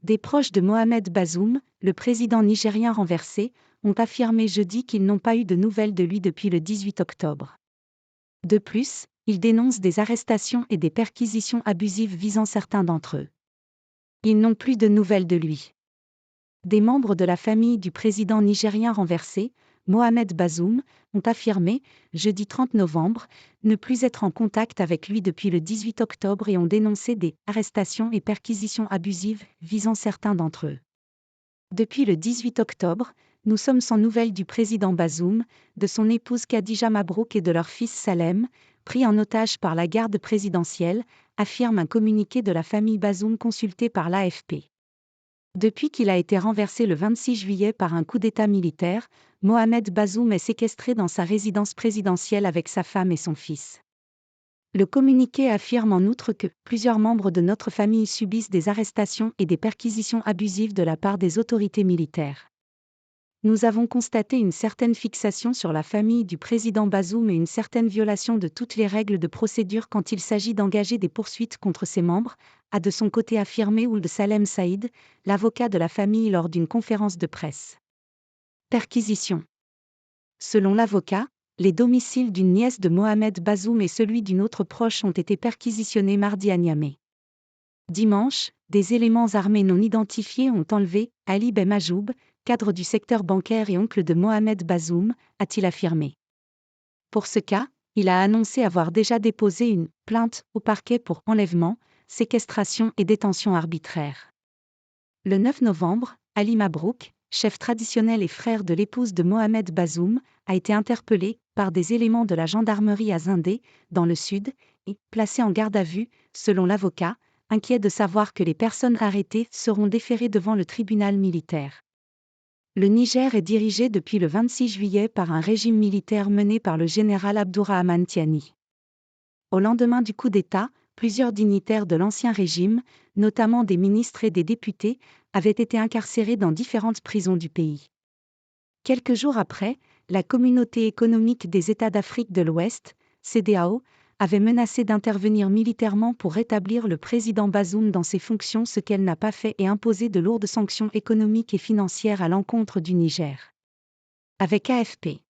Des proches de Mohamed Bazoum, le président nigérien renversé, ont affirmé jeudi qu'ils n'ont pas eu de nouvelles de lui depuis le 18 octobre. De plus, ils dénoncent des arrestations et des perquisitions abusives visant certains d'entre eux. Ils n'ont plus de nouvelles de lui. Des membres de la famille du président nigérien renversé, Mohamed Bazoum, ont affirmé, jeudi 30 novembre, ne plus être en contact avec lui depuis le 18 octobre et ont dénoncé des arrestations et perquisitions abusives visant certains d'entre eux. Depuis le 18 octobre, nous sommes sans nouvelles du président Bazoum, de son épouse Khadija Mabrouk et de leur fils Salem, pris en otage par la garde présidentielle, affirme un communiqué de la famille Bazoum consulté par l'AFP. Depuis qu'il a été renversé le 26 juillet par un coup d'État militaire, Mohamed Bazoum est séquestré dans sa résidence présidentielle avec sa femme et son fils. Le communiqué affirme en outre que plusieurs membres de notre famille subissent des arrestations et des perquisitions abusives de la part des autorités militaires. Nous avons constaté une certaine fixation sur la famille du président Bazoum et une certaine violation de toutes les règles de procédure quand il s'agit d'engager des poursuites contre ses membres, a de son côté affirmé Ould Salem Saïd, l'avocat de la famille lors d'une conférence de presse. Perquisition. Selon l'avocat, les domiciles d'une nièce de Mohamed Bazoum et celui d'une autre proche ont été perquisitionnés mardi à Niamey. Dimanche, des éléments armés non identifiés ont enlevé Ali Ben Majoub, cadre du secteur bancaire et oncle de Mohamed Bazoum, a-t-il affirmé. Pour ce cas, il a annoncé avoir déjà déposé une plainte au parquet pour enlèvement, séquestration et détention arbitraire. Le 9 novembre, Ali Mabrouk, chef traditionnel et frère de l'épouse de Mohamed Bazoum, a été interpellé par des éléments de la gendarmerie à Zindé, dans le sud, et placé en garde à vue, selon l'avocat, inquiet de savoir que les personnes arrêtées seront déférées devant le tribunal militaire. Le Niger est dirigé depuis le 26 juillet par un régime militaire mené par le général Abdourahmane Tiani. Au lendemain du coup d'État, plusieurs dignitaires de l'ancien régime, notamment des ministres et des députés, avaient été incarcérés dans différentes prisons du pays. Quelques jours après, la Communauté économique des États d'Afrique de l'Ouest, CEDEAO, avait menacé d'intervenir militairement pour rétablir le président Bazoum dans ses fonctions, ce qu'elle n'a pas fait, et imposer de lourdes sanctions économiques et financières à l'encontre du Niger. Avec AFP.